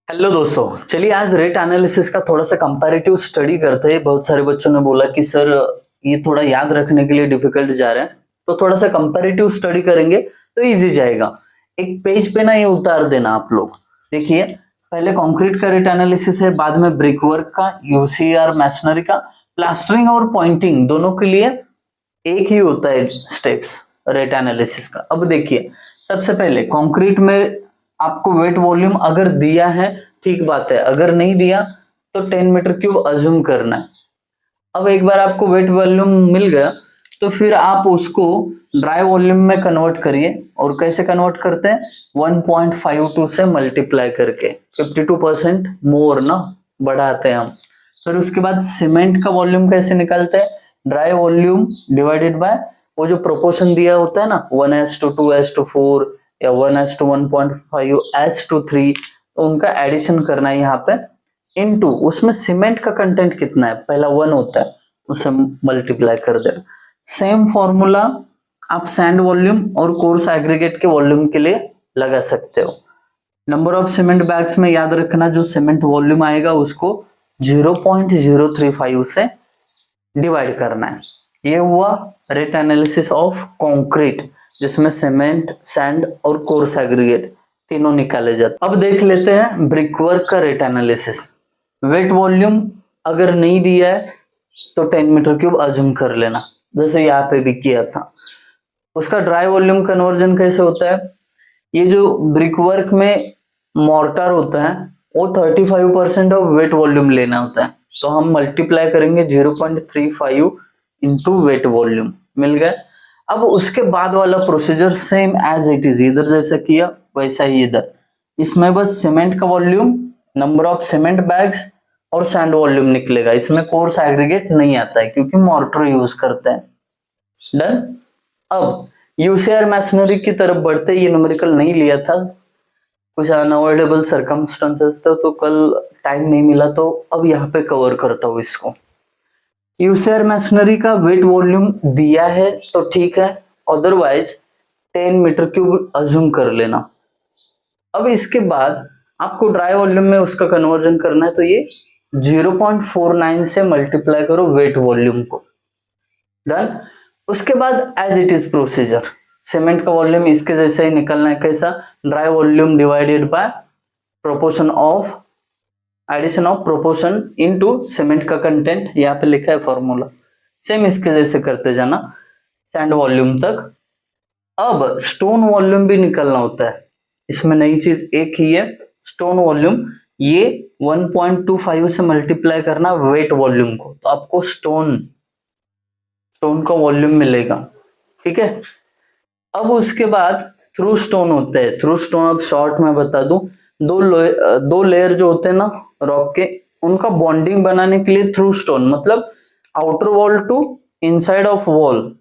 Hello दोस्तों, चलिए आज रेट एनालिसिस का थोड़ा सा कंपैरेटिव स्टडी करते हैं। बहुत सारे बच्चों ने बोला कि सर ये थोड़ा याद रखने के लिए डिफिकल्ट जा रहा है, तो थोड़ा सा कंपैरेटिव स्टडी करेंगे तो इजी जाएगा। एक पेज पे ना ये उतार देना आप लोग। देखिए, पहले कंक्रीट का रेट एनालिसिस है, बाद में ब्रिक वर्क का, यूसीआर मैसनरी का, प्लास्टरिंग और पॉइंटिंग दोनों के लिए एक ही होता है स्टेप्स रेट एनालिसिस का। अब देखिए, सबसे पहले कंक्रीट में आपको वेट वॉल्यूम अगर दिया है ठीक बात है, अगर नहीं दिया तो 10 मीटर क्यूब अज्यूम करना है। अब एक बार आपको वेट वॉल्यूम मिल गया तो फिर आप उसको ड्राई वॉल्यूम में कन्वर्ट करिए। और कैसे कन्वर्ट करते हैं? 1.52 से मल्टीप्लाई करके 52% मोर ना बढ़ाते हैं हम। फिर उसके बाद सीमेंट का वॉल्यूम कैसे निकालते हैं? ड्राई वॉल्यूम डिवाइडेड बाय वो जो प्रोपोर्शन दिया होता है ना, 1:2:4 या 1:1.5:3, तो उनका एडिशन करना है यहाँ पे, इनटू उसमें सीमेंट का कंटेंट कितना है, पहला 1 होता है, उसे मल्टीप्लाई कर देना। सेम फॉर्मूला आप सैंड वॉल्यूम और कोर्स एग्रीगेट के वॉल्यूम के लिए लगा सकते हो। नंबर ऑफ सीमेंट बैग्स में याद रखना, जो सीमेंट वॉल्यूम आएगा उसको 0.035 से डिवाइड करना है। ये हुआ रेट एनालिसिस ऑफ कंक्रीट, जिसमें सीमेंट, सैंड और कोर्स एग्रीगेट तीनों निकाले जाते। अब देख लेते हैं ब्रिक वर्क का रेट एनालिसिस। वेट वॉल्यूम अगर नहीं दिया है तो 10 मीटर क्यूब अज्यूम कर लेना, जैसे यहाँ पे भी किया था। उसका ड्राई वॉल्यूम कन्वर्जन कैसे होता है? ये जो ब्रिक वर्क में मॉर्टार होता है वो 35% ऑफ वेट वॉल्यूम लेना होता है, तो हम मल्टीप्लाई करेंगे 0.35 इंटू वेट वॉल्यूम, मिल गया। अब उसके बाद वाला procedure same as it is, इधर जैसा किया वैसा ही इधर। इसमें बस सीमेंट का volume, number of cement bags और सैंड वॉल्यूम निकलेगा। इसमें कोर्स एग्रीगेट नहीं आता है क्योंकि मॉर्टर यूज करते हैं। डन। अब यूसीआर मैसनरी की तरफ बढ़ते, ये न्यूमेरिकल नहीं लिया था, कुछ अनअवॉइडेबल सर्कमस्टेंसेस था तो कल टाइम नहीं मिला, तो अब यहाँ पे कवर करता हूँ इसको। यूसीआर मैसनरी का वेट वॉल्यूम दिया है तो ठीक है, अदरवाइज 10 मीटर क्यूब अज्यूम कर लेना। अब इसके बाद आपको ड्राई वॉल्यूम में उसका कन्वर्जन करना है, तो ये 0.49 से मल्टीप्लाई करो वेट वॉल्यूम को। डन। उसके बाद as it is procedure, cement का वॉल्यूम इसके जैसे ही निकलना है। कैसा? Dry volume divided by proportion of addition of proportion into cement का कंटेंट, यहाँ पे लिखा है फॉर्मूला, सेम इसके जैसे करते जाना सैंड वॉल्यूम तक। अब स्टोन वॉल्यूम भी निकलना होता है, इसमें नई चीज एक ही है, स्टोन वॉल्यूम। ये 1.25 से मल्टीप्लाई करना वेट वॉल्यूम को, तो आपको स्टोन का वॉल्यूम मिलेगा। ठीक है। अब उसके बाद थ्रू स्टोन होते हैं। थ्रू स्टोन अब शॉर्ट में बता दूं, दो लेयर जो होते हैं ना रॉक के, उनका बॉन्डिंग बनाने के लिए थ्रू स्टोन, मतलब outer wall to inside of wall,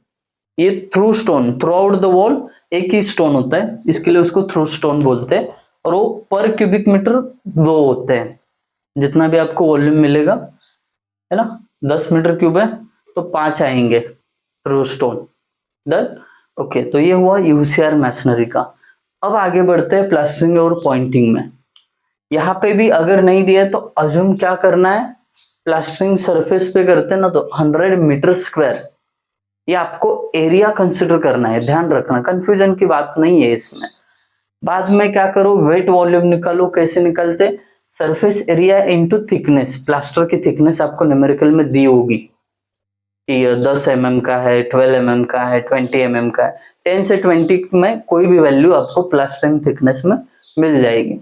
ये through stone, throughout the wall एक ही स्टोन होता है, इसके लिए उसको थ्रू स्टोन बोलते हैं। और वो पर क्यूबिक मीटर 2 होते हैं, जितना भी आपको वॉल्यूम मिलेगा, है ना, 10 मीटर क्यूब है तो 5 आएंगे थ्रू स्टोन। डन। ओके, तो ये हुआ यूसीआर मैसनरी का। अब आगे बढ़ते हैं प्लास्टरिंग और पॉइंटिंग में। यहाँ पे भी अगर नहीं दिया है तो अज्यूम क्या करना है? प्लास्टरिंग सरफेस पे करते हैं ना, तो 100 मीटर स्क्वायर, ये आपको एरिया कंसिडर करना है, ध्यान रखना, कंफ्यूजन की बात नहीं है इसमें। बाद में क्या करो, वेट वॉल्यूम निकालो। कैसे निकलते? Surface area into thickness, plaster की थिकनेस आपको न्यूमेरिकल में दी होगी कि 10 mm का है, 12 mm का है, 20 mm का है। 10 से 20 में कोई भी वैल्यू आपको प्लास्टरिंग थिकनेस में मिल जाएगी।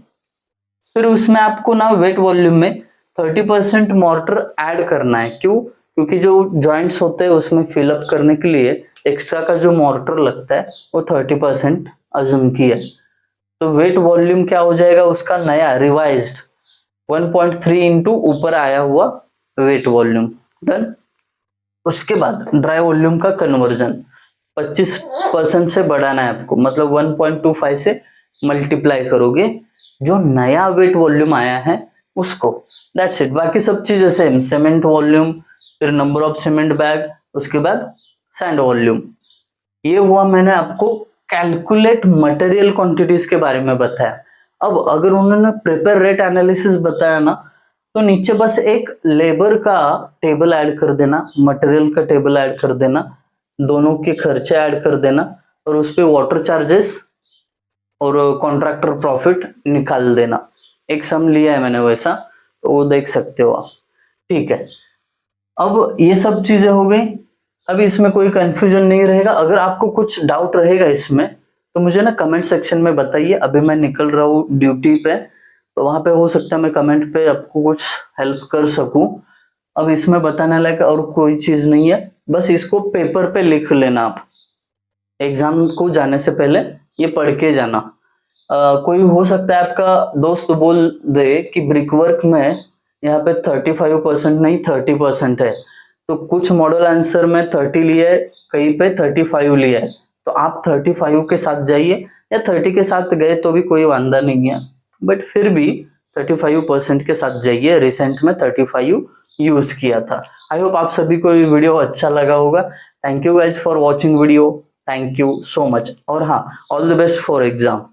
फिर उसमें आपको ना वेट वॉल्यूम में 30% मॉर्टर ऐड करना है। क्यों? क्योंकि जो जॉइंट्स होते हैं उसमें फिलअप करने के लिए एक्स्ट्रा का जो मॉर्टर लगता है वो 30% अज्यूम किया। तो वेट वॉल्यूम क्या हो जाएगा उसका? नया रिवाइज्ड 1.3 इंटू ऊपर आया हुआ वेट वॉल्यूम। डन। उसके बाद ड्राई वॉल्यूम का कन्वर्जन 25% से बढ़ाना है आपको, मतलब 1.25 से मल्टीप्लाई करोगे जो नया वेट वॉल्यूम आया है उसको। That's it. बाकी सब चीजें सेम, सीमेंट वॉल्यूम, फिर नंबर ऑफ सीमेंट बैग, उसके बाद सैंड वॉल्यूम। ये हुआ मैंने आपको कैलकुलेट मटेरियल क्वांटिटीज के बारे में बताया। अब अगर उन्होंने प्रिपेयर रेट एनालिसिस बताया ना, तो नीचे बस एक लेबर का टेबल ऐड कर देना, मटेरियल का टेबल ऐड कर देना, दोनों के खर्चे ऐड कर देना और उस पे वाटर चार्जेस और कॉन्ट्रैक्टर प्रॉफिट निकाल देना। एक सम लिया है मैंने वैसा, तो वो देख सकते हो आप। ठीक है, अब ये सब चीजें हो गई। अब इसमें कोई कंफ्यूजन नहीं रहेगा। अगर आपको कुछ डाउट रहेगा इसमें तो मुझे ना कमेंट सेक्शन में बताइए। अभी मैं निकल रहा हूँ ड्यूटी पे, तो वहां पे हो सकता है मैं कमेंट पे आपको कुछ हेल्प कर सकूं। अब इसमें बताने लायक और कोई चीज नहीं है, बस इसको पेपर पे लिख लेना आप। एग्जाम को जाने से पहले ये पढ़ के जाना। कोई हो सकता है आपका दोस्त बोल दे कि ब्रिक वर्क में यहाँ पे 35% नहीं 30% है, तो कुछ मॉडल आंसर में 30 लिया है, कहीं पे 35 लिया है, तो आप 35 के साथ जाइए, या 30 के साथ गए तो भी कोई वांदा नहीं है, बट फिर भी 35% के साथ जाइए। रिसेंट में 35 यूज किया था। आई होप आप सभी को ये वीडियो अच्छा लगा होगा। Thank you guys for watching video, thank you so much. और हाँ, all the best for exam.